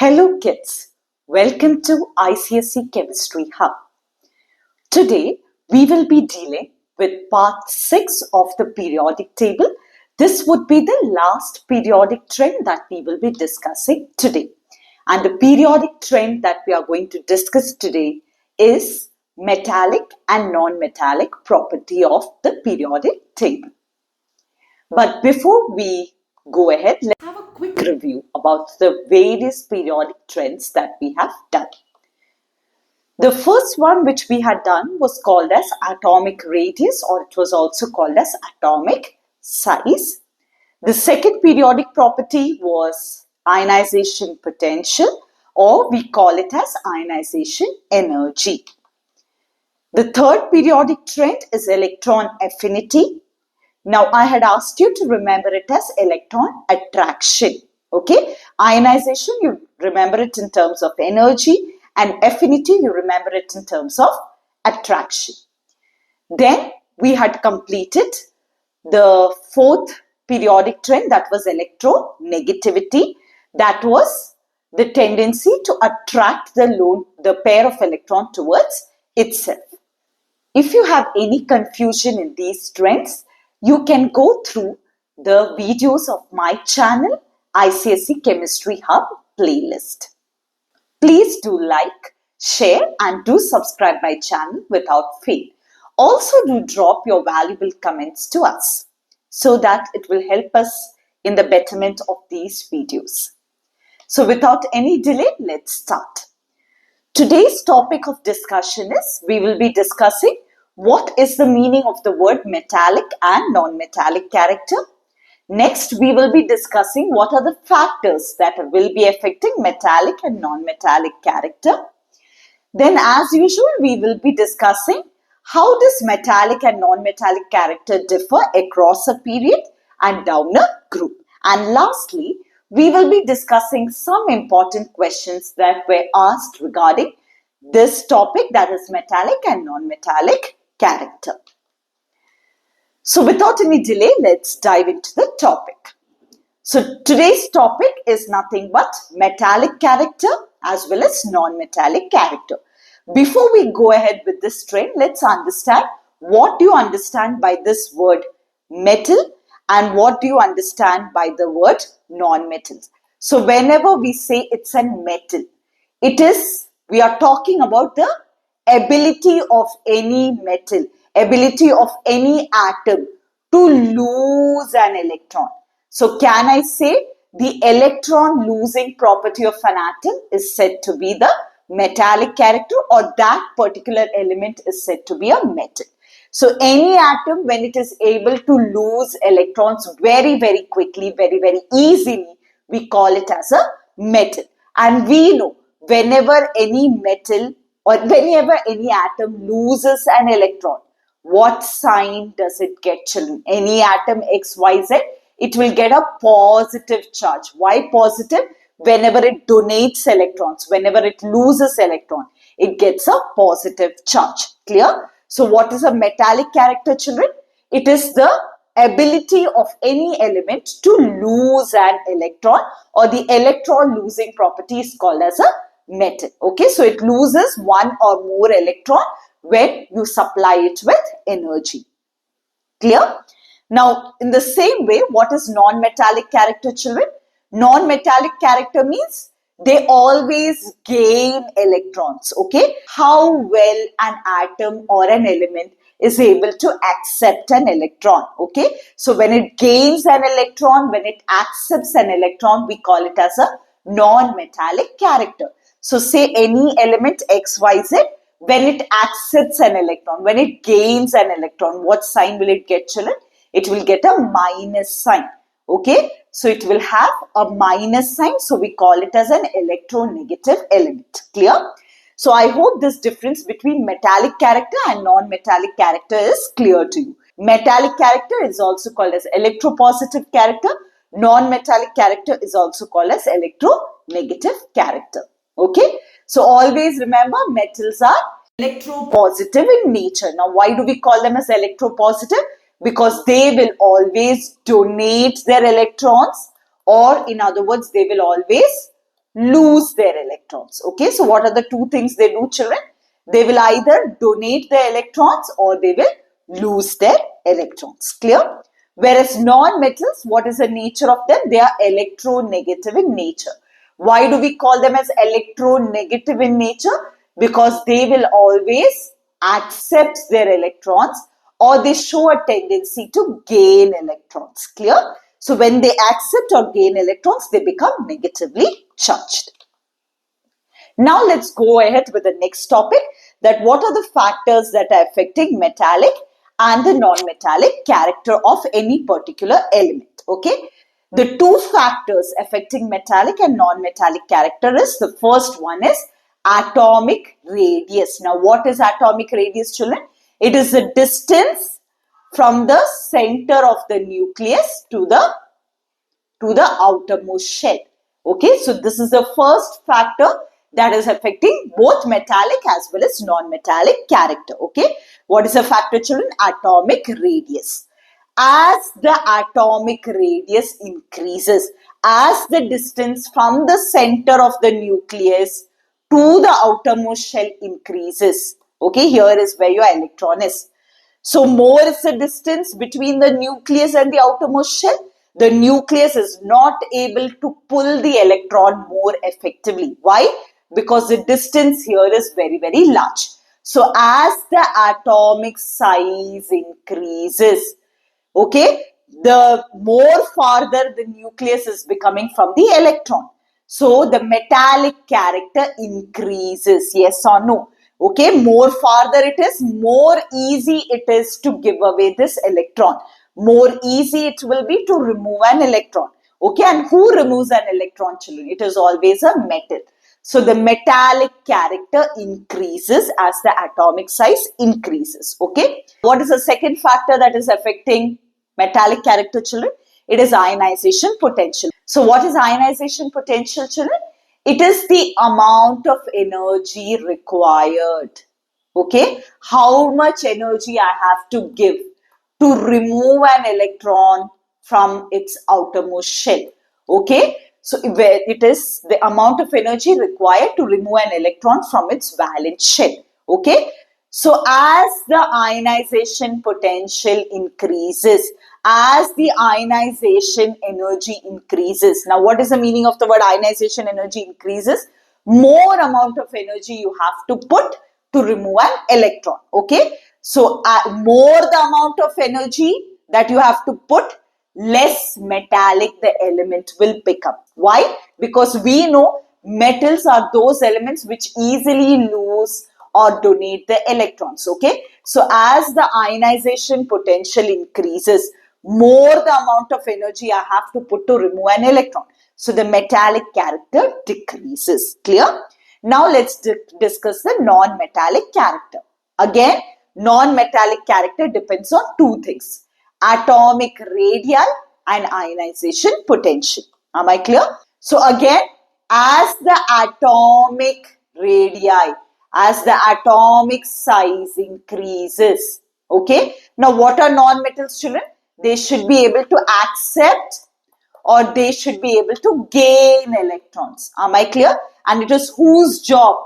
Hello kids, welcome to ICSE Chemistry Hub. Today we will be dealing with part 6 of the periodic table. This would be the last periodic trend that we will be discussing today. And the periodic trend that we are going to discuss today is metallic and non-metallic property of the periodic table. But before we go ahead, let's have a quick review about the various periodic trends that we have done. The first one which we had done was called as atomic radius, or it was also called as atomic size. The second periodic property was ionization potential, or we call it as ionization energy. The third periodic trend is electron affinity. Now, I had asked you to remember it as electron attraction. Okay, ionization, you remember it in terms of energy, and affinity, you remember it in terms of attraction. Then we had completed the fourth periodic trend, that was electronegativity. That was the tendency to attract the pair of electron towards itself. If you have any confusion in these trends, you can go through the videos of my channel, ICSE Chemistry Hub playlist. Please do like, share and do subscribe my channel without fail. Also do drop your valuable comments to us so that it will help us in the betterment of these videos. So without any delay, let's start. Today's topic of discussion is, we will be discussing what is the meaning of the word metallic and non-metallic character. Next, we will be discussing what are the factors that will be affecting metallic and non-metallic character. Then, as usual, we will be discussing how does metallic and non-metallic character differ across a period and down a group. And lastly, we will be discussing some important questions that were asked regarding this topic, that is metallic and non-metallic character. So without any delay, let's dive into the topic. So today's topic is nothing but metallic character as well as non-metallic character. Before we go ahead with this trend, let's understand what do you understand by this word metal and what do you understand by the word non-metal. So whenever we say it's a metal, we are talking about the ability of any metal, ability of any atom to lose an electron. So can I say the electron losing property of an atom is said to be the metallic character, or that particular element is said to be a metal. So any atom, when it is able to lose electrons very, very quickly, very, very easily, we call it as a metal. And we know whenever any metal or whenever any atom loses an electron, what sign does it get, children? Any atom XYZ, it will get a positive charge. Why positive? Whenever it donates electrons, whenever it loses electron, it gets a positive charge. Clear? So what is a metallic character, children? It is the ability of any element to lose an electron, or the electron losing property is called as a metal. Okay, so it loses one or more electron when you supply it with energy. Clear? Now, in the same way, what is non-metallic character, children? Non-metallic character means they always gain electrons. Okay, how well an atom or an element is able to accept an electron. Okay, so when it gains an electron, when it accepts an electron, we call it as a non-metallic character. So say any element XYZ, when it accepts an electron, when it gains an electron, what sign will it get, children? It will get a minus sign. Okay, so it will have a minus sign. So we call it as an electronegative element. Clear? So I hope this difference between metallic character and non-metallic character is clear to you. Metallic character is also called as electropositive character. Non-metallic character is also called as electronegative character. Okay, so always remember, metals are electropositive in nature. Now, why do we call them as electropositive? Because they will always donate their electrons, or in other words, they will always lose their electrons. Okay, so what are the two things they do, children? They will either donate their electrons or they will lose their electrons. Clear? Whereas non-metals, what is the nature of them? They are electronegative in nature. Why do we call them as electronegative in nature? Because they will always accept their electrons or they show a tendency to gain electrons. Clear? So when they accept or gain electrons, they become negatively charged. Now let's go ahead with the next topic, that what are the factors that are affecting metallic and the non-metallic character of any particular element. Okay, the two factors affecting metallic and non-metallic character is, the first one is atomic radius. Now what is atomic radius, children? It is the distance from the center of the nucleus to the outermost shell. Okay, so this is the first factor that is affecting both metallic as well as non-metallic character. Okay, what is the factor, children? Atomic radius. As the atomic radius increases, as the distance from the center of the nucleus to the outermost shell increases, okay, here is where your electron is. So more is the distance between the nucleus and the outermost shell. The nucleus is not able to pull the electron more effectively. Why? Because the distance here is very, very large. So as the atomic size increases, okay, the more farther the nucleus is becoming from the electron. So the metallic character increases, yes or no? Okay, more farther it is, more easy it is to give away this electron. More easy it will be to remove an electron. Okay, and who removes an electron, children? It is always a metal. So the metallic character increases as the atomic size increases. Okay, what is the second factor that is affecting metallic character, children? It is ionization potential. So what is ionization potential, children? It is the amount of energy required. Okay, how much energy I have to give to remove an electron from its outermost shell. Okay, so it is the amount of energy required to remove an electron from its valence shell. Okay, so as the ionization potential increases, as the ionization energy increases. Now what is the meaning of the word ionization energy increases? More amount of energy you have to put to remove an electron. Okay, so more the amount of energy that you have to put, less metallic the element will become. Why? Because we know metals are those elements which easily lose or donate the electrons. Okay, so as the ionization potential increases, more the amount of energy I have to put to remove an electron. So the metallic character decreases. Clear? Now let's discuss the non-metallic character. Again, non-metallic character depends on two things: atomic radii and ionization potential. Am I clear? So again, as the atomic radii, as the atomic size increases, okay, now what are non-metals, children? They should be able to accept or they should be able to gain electrons. Am I clear? And it is whose job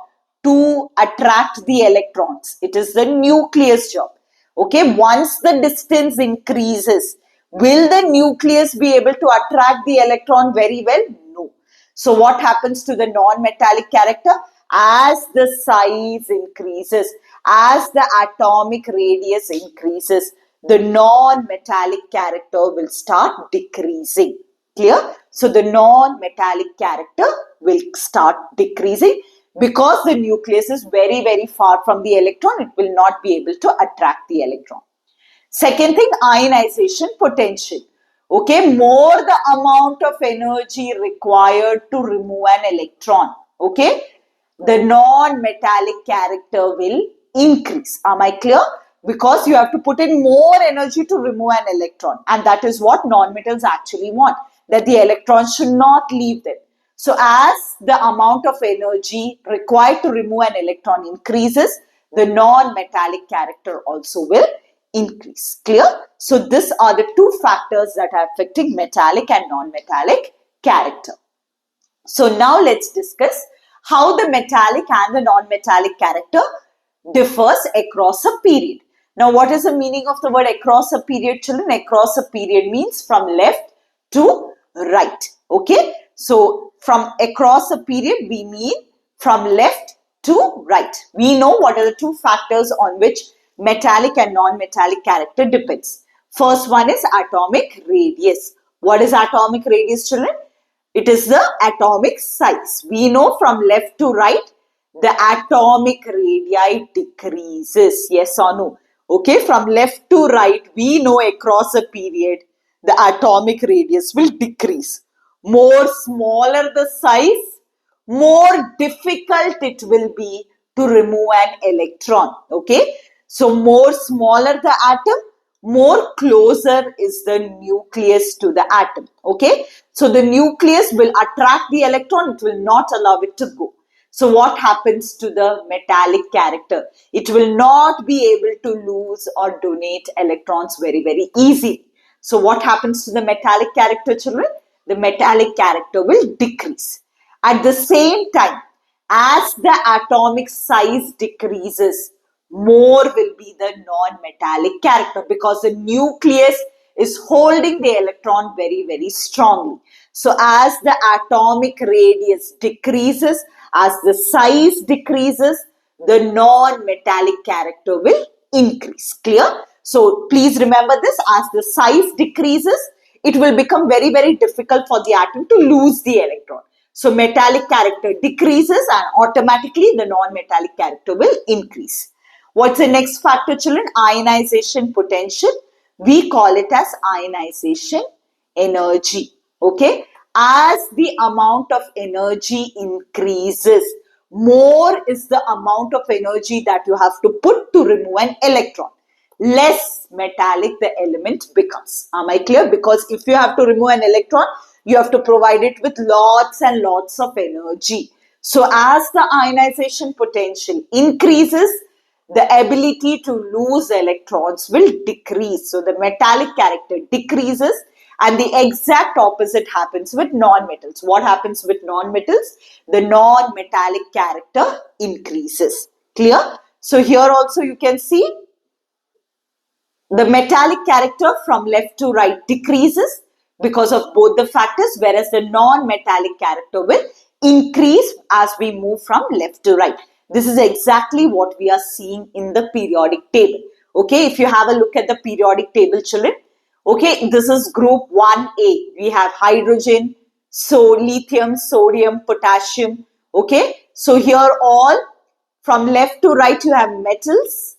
to attract the electrons? It is the nucleus job. Okay, once the distance increases, will the nucleus be able to attract the electron very well? No. So what happens to the non-metallic character? As the size increases, as the atomic radius increases, the non-metallic character will start decreasing. Clear? So the non-metallic character will start decreasing because the nucleus is very, very far from the electron. It will not be able to attract the electron. Second thing, ionization potential. Okay, more the amount of energy required to remove an electron. Okay, the non-metallic character will increase. Am I clear? Because you have to put in more energy to remove an electron, and that is what non-metals actually want, that the electron should not leave them. So as the amount of energy required to remove an electron increases, the non-metallic character also will increase. Clear? So these are the two factors that are affecting metallic and non-metallic character. So now let's discuss how the metallic and the non-metallic character differs across a period. Now, what is the meaning of the word across a period, children? Across a period means from left to right. Okay. So, from across a period, we mean from left to right. We know what are the two factors on which metallic and non-metallic character depends. First one is atomic radius. What is atomic radius, children? It is the atomic size. We know from left to right, the atomic radii decreases. Yes or no? Okay, from left to right, we know across a period, the atomic radius will decrease. More smaller the size, more difficult it will be to remove an electron. Okay, so more smaller the atom, more closer is the nucleus to the atom. Okay, so the nucleus will attract the electron, it will not allow it to go. So what happens to the metallic character? It will not be able to lose or donate electrons very, very easily. So what happens to the metallic character, children? The metallic character will decrease. At the same time, as the atomic size decreases, more will be the non-metallic character because the nucleus is holding the electron very, very strongly. So as the atomic radius decreases, as the size decreases, the non-metallic character will increase. Clear? So please remember this, as the size decreases, it will become very, very difficult for the atom to lose the electron. So metallic character decreases and automatically the non-metallic character will increase. What's the next factor, children? Ionization potential. We call it as ionization energy. Okay. As the amount of energy increases, more is the amount of energy that you have to put to remove an electron. Less metallic the element becomes. Am I clear? Because if you have to remove an electron, you have to provide it with lots and lots of energy. So as the ionization potential increases, the ability to lose electrons will decrease. So the metallic character decreases and the exact opposite happens with non-metals. What happens with non-metals? The non-metallic character increases. Clear? So here also you can see the metallic character from left to right decreases because of both the factors, whereas the non-metallic character will increase as we move from left to right. This is exactly what we are seeing in the periodic table. Okay, if you have a look at the periodic table, children. Okay, this is group 1A. We have hydrogen, so lithium, sodium, potassium. Okay, so here all from left to right you have metals.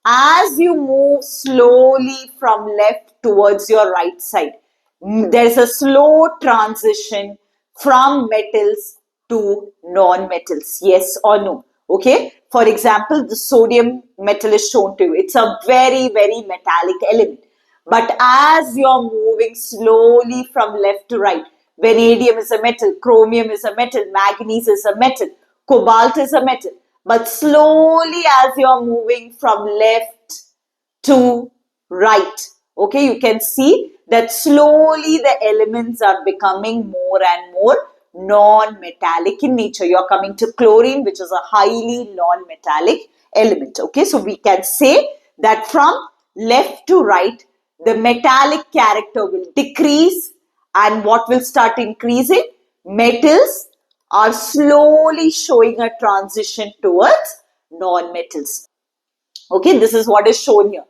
As you move slowly from left towards your right side, there is a slow transition from metals to non-metals. Yes or no? Okay. For example, the sodium metal is shown to you. It's a very, very metallic element. But as you're moving slowly from left to right, vanadium is a metal, chromium is a metal, manganese is a metal, cobalt is a metal. But slowly as you're moving from left to right, okay, you can see that slowly the elements are becoming more and more non-metallic in nature. You're coming to chlorine, which is a highly non-metallic element. Okay, so we can say that from left to right, the metallic character will decrease and what will start increasing? Metals are slowly showing a transition towards non-metals. Okay, this is what is shown here.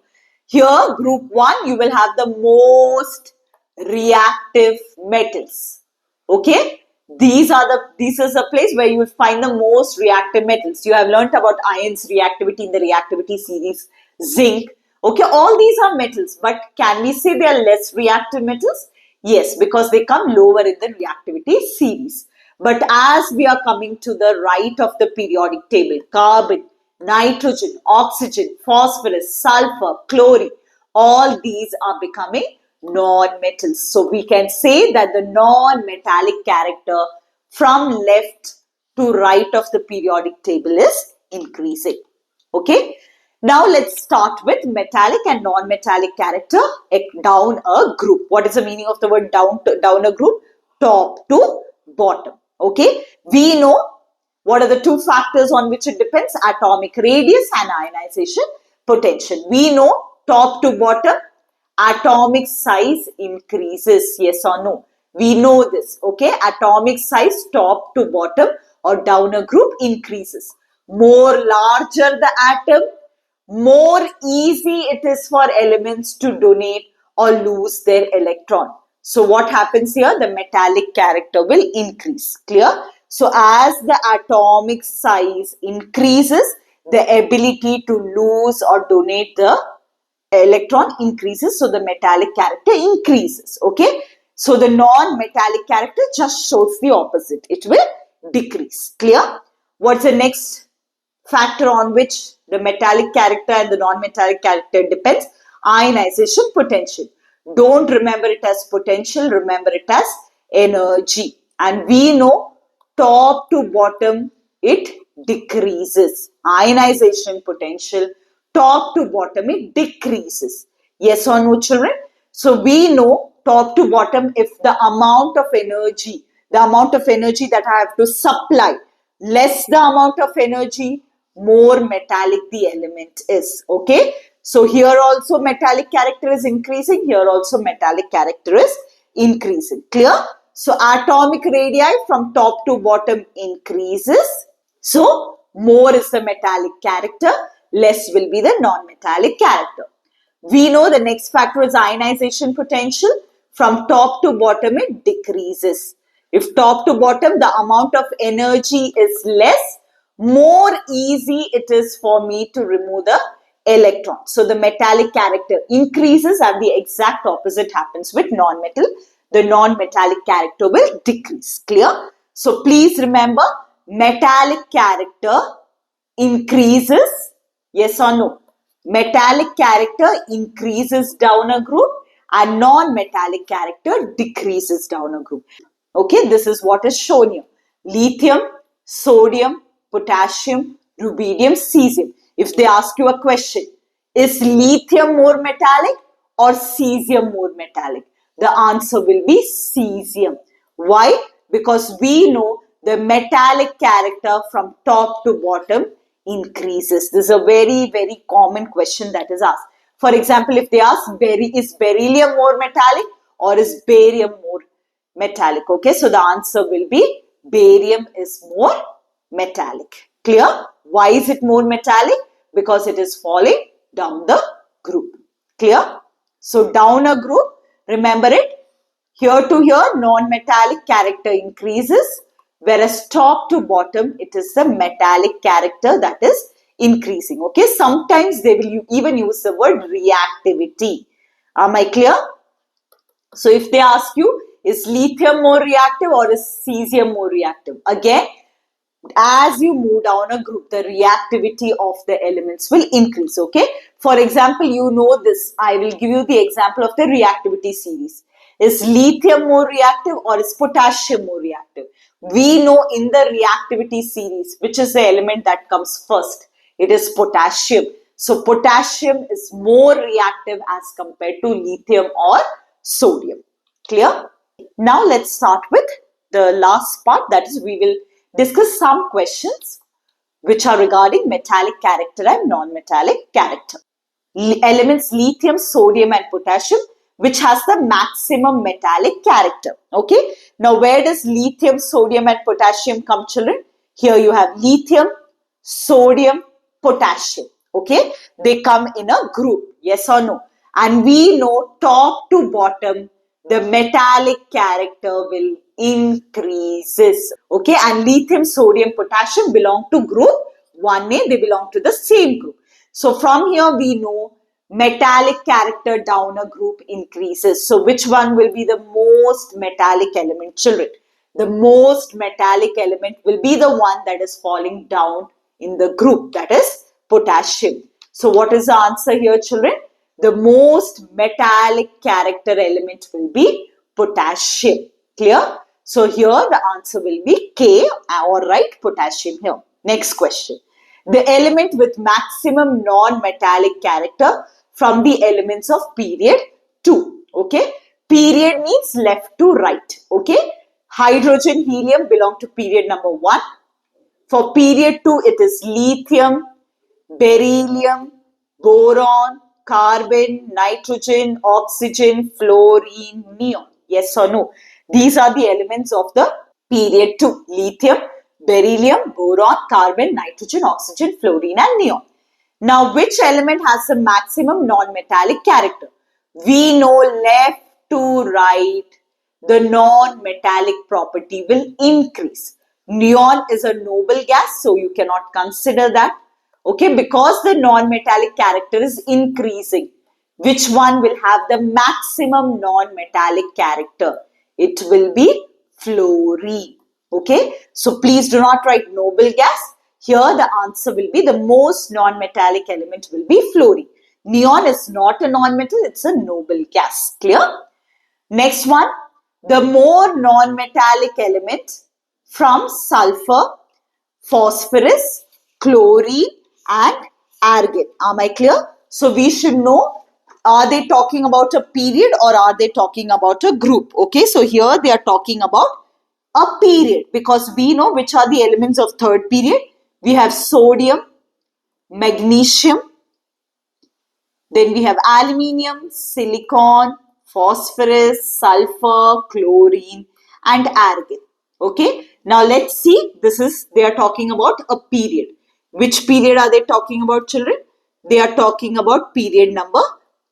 Here, group 1, you will have the most reactive metals. Okay, this is a place where you will find the most reactive metals. You have learnt about ions reactivity in the reactivity series, zinc. Okay, all these are metals, but can we say they are less reactive metals? Yes, because they come lower in the reactivity series. But as we are coming to the right of the periodic table, carbon, nitrogen, oxygen, phosphorus, sulfur, chlorine, all these are becoming non-metals. So we can say that the non-metallic character from left to right of the periodic table is increasing. Okay. Now let's start with metallic and non-metallic character down a group. What is the meaning of the word down a group? Top to bottom. Okay, we know what are the two factors on which it depends: atomic radius and ionization potential. We know top to bottom atomic size increases, yes or no? We know this, okay? Atomic size top to bottom or down a group increases. More larger the atom, more easy it is for elements to donate or lose their electron. So what happens here? The metallic character will increase. Clear? So as the atomic size increases, the ability to lose or donate the electron increases. So the metallic character increases. Okay. So the non-metallic character just shows the opposite. It will decrease. Clear? What's the next factor on which the metallic character and the non-metallic character depends? Ionization potential. Don't remember it as potential, remember it as energy. And we know top to bottom it decreases. Ionization potential, top to bottom it decreases. Yes or no, children? So we know top to bottom, if the amount of energy that I have to supply, less the amount of energy, more metallic the element is. Okay. So here also metallic character is increasing. Here also metallic character is increasing. Clear? So atomic radii from top to bottom increases. So more is the metallic character, less will be the non-metallic character. We know the next factor is ionization potential. From top to bottom it decreases. If top to bottom the amount of energy is less, more easy it is for me to remove the electron. So the metallic character increases and the exact opposite happens with non-metal. The non-metallic character will decrease. Clear? So please remember, metallic character increases, yes or no? Metallic character increases down a group and non-metallic character decreases down a group. Okay, this is what is shown here. Lithium, sodium, potassium, rubidium, cesium. If they ask you a question, is lithium more metallic or cesium more metallic? The answer will be cesium. Why? Because we know the metallic character from top to bottom increases. This is a very, very common question that is asked. For example, if they ask, is beryllium more metallic or is barium more metallic? Okay, so the answer will be barium is more metallic. Clear? Why is it more metallic? Because it is falling down the group. Clear? So down a group, remember it, here to here non-metallic character increases, whereas top to bottom it is the metallic character that is increasing. Okay, sometimes they will even use the word reactivity. Am I clear? So if they ask you, is lithium more reactive or is cesium more reactive? Again, as you move down a group, the reactivity of the elements will increase. Okay. For example, you know this. I will give you the example of the reactivity series. Is lithium more reactive or is potassium more reactive? We know in the reactivity series, which is the element that comes first. It is potassium. So potassium is more reactive as compared to lithium or sodium. Clear? Now let's start with the last part, that is we will discuss some questions which are regarding metallic character and non-metallic character. Elements lithium, sodium and potassium which has the maximum metallic character. Okay. Now where does lithium, sodium and potassium come, children? Here you have lithium, sodium, potassium. Okay. They come in a group. Yes or no? And we know top to bottom the metallic character will increases. Okay, and lithium, sodium, potassium belong to group 1A. They belong to the same group. So from here we know metallic character down a group increases. So which one will be the most metallic element, children? The most metallic element will be the one that is falling down in the group, that is potassium. So what is the answer here, children? The most metallic character element will be potassium. Clear? So here the answer will be K, or right, potassium here. Next question. The element with maximum non-metallic character from the elements of period 2. Okay. Period means left to right. Okay. Hydrogen, helium belong to period number 1. For period 2, it is lithium, beryllium, boron, carbon, nitrogen, oxygen, fluorine, neon. Yes or no? These are the elements of the period 2. Lithium, beryllium, boron, carbon, nitrogen, oxygen, fluorine and neon. Now, which element has the maximum non-metallic character? We know left to right, the non-metallic property will increase. Neon is a noble gas, so you cannot consider that. Okay, because the non-metallic character is increasing. Which one will have the maximum non-metallic character? It will be fluorine. Okay, so please do not write noble gas. Here the answer will be the most non-metallic element will be fluorine. Neon is not a non-metal, it's a noble gas. Clear? Next one, the more non-metallic element from sulfur, phosphorus, chlorine and argon. Am I clear? So we should know, are they talking about a period or are they talking about a group? Okay, so here they are talking about a period because we know which are the elements of third period. We have sodium, magnesium, then we have aluminium, silicon, phosphorus, sulfur, chlorine and argon. Okay. Now let's see. They are talking about a period. Which period are they talking about, children? They are talking about period number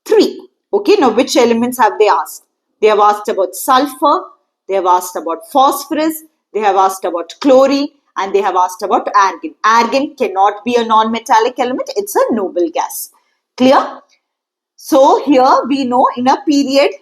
3. Okay. Now which elements have they asked? They have asked about sulfur. They have asked about phosphorus. They have asked about chlorine and they have asked about argon. Argon cannot be a non-metallic element. It's a noble gas. Clear? So here we know in a period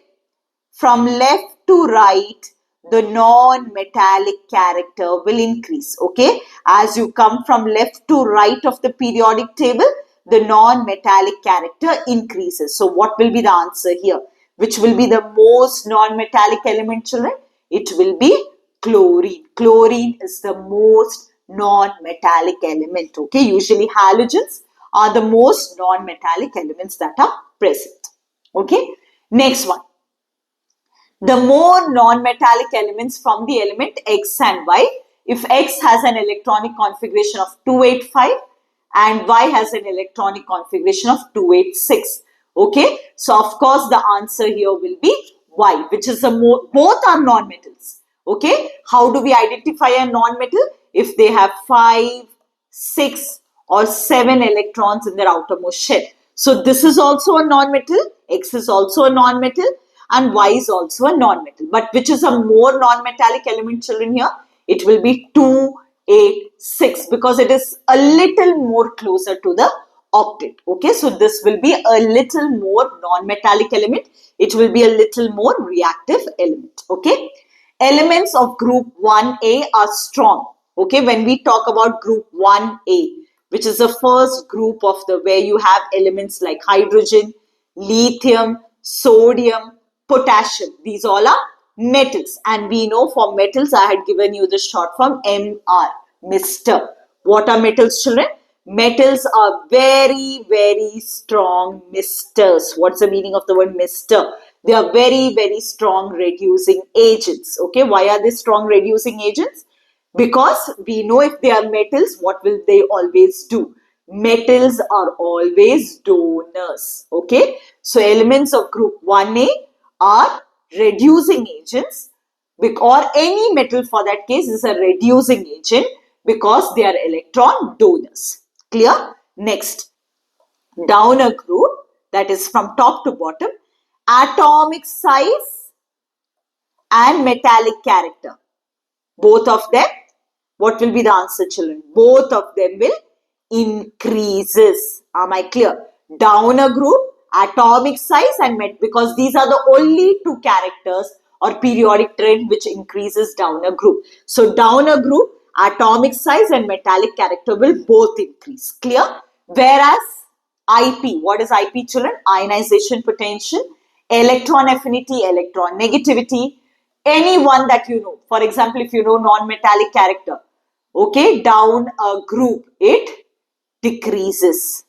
from left to right, the non-metallic character will increase. Okay. As you come from left to right of the periodic table, the non-metallic character increases. So what will be the answer here? Which will be the most non-metallic element, children? It will be chlorine. Chlorine is the most non-metallic element. Okay. Usually halogens are the most non-metallic elements that are present. Okay. Next one. The more non-metallic elements from the element X and Y. If X has an electronic configuration of 285 and Y has an electronic configuration of 286. Okay. So, of course, the answer here will be Y, which is both are non-metals. Okay. How do we identify a non-metal? If they have 5, 6 or 7 electrons in their outermost shell. So, this is also a non-metal. X is also a non-metal. And Y is also a non-metal. But which is a more non-metallic element, children, here? It will be 286 because it is a little more closer to the octet. Okay, so this will be a little more non-metallic element. It will be a little more reactive element. Okay, elements of group 1A are strong. Okay, when we talk about group 1A, which is the first group of where you have elements like hydrogen, lithium, sodium, potassium. These all are metals. And we know for metals, I had given you the short form Mr. Mr. What are metals, children? Metals are very, very strong misters. What's the meaning of the word mister? They are very, very strong reducing agents. Okay, why are they strong reducing agents? Because we know if they are metals, what will they always do? Metals are always donors. Okay, so elements of group 1A are reducing agents, or any metal for that case is a reducing agent because they are electron donors. Clear? Next, downer group, that is from top to bottom, atomic size and metallic character. Both of them, what will be the answer, children? Both of them will increases. Am I clear? Downer group, atomic size and because these are the only two characters or periodic trend which increases downer group. So downer group, atomic size and metallic character will both increase. Clear? Whereas IP, what is IP, children? Ionization potential, electron affinity, electron negativity, any one that you know. For example, if you know non-metallic character, okay, down a group, it decreases.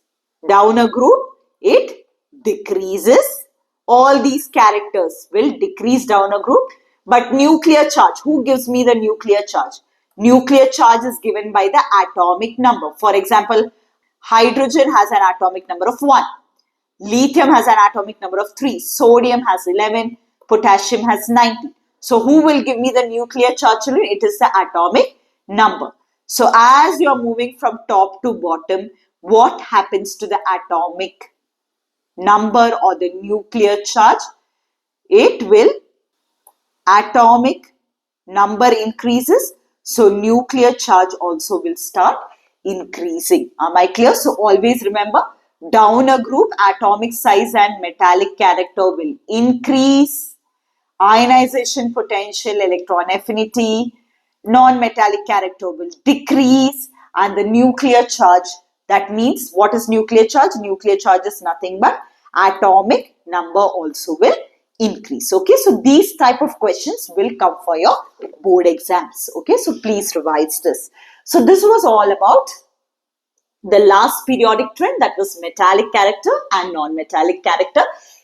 Down a group, it decreases. All these characters will decrease down a group. But nuclear charge, who gives me the nuclear charge? Nuclear charge is given by the atomic number. For example, hydrogen has an atomic number of 1. Lithium has an atomic number of 3. Sodium has 11. Potassium has 90. So who will give me the nuclear charge, children? It is the atomic number. So as you are moving from top to bottom, what happens to the atomic number or the nuclear charge? It will, atomic number increases, so nuclear charge also will start increasing. Am I clear? So always remember, down a group, atomic size and metallic character will increase. Ionization potential, electron affinity, non-metallic character will decrease, and the nuclear charge, that means what is nuclear charge? Nuclear charge is nothing but atomic number also will increase. Okay, so these type of questions will come for your board exams. Okay, so please revise this. So this was all about the last periodic trend, that was metallic character and non-metallic character.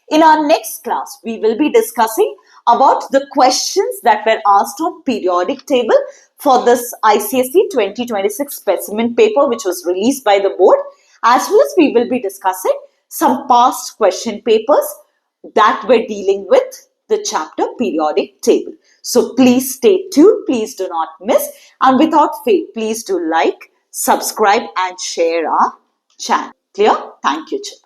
In our next class, we will be discussing about the questions that were asked on periodic table for this ICSE 2026 specimen paper, which was released by the board, as well as we will be discussing some past question papers that were dealing with the chapter periodic table. So please stay tuned, please do not miss, and without fail, please do like, subscribe and share our channel. Clear? Thank you, children.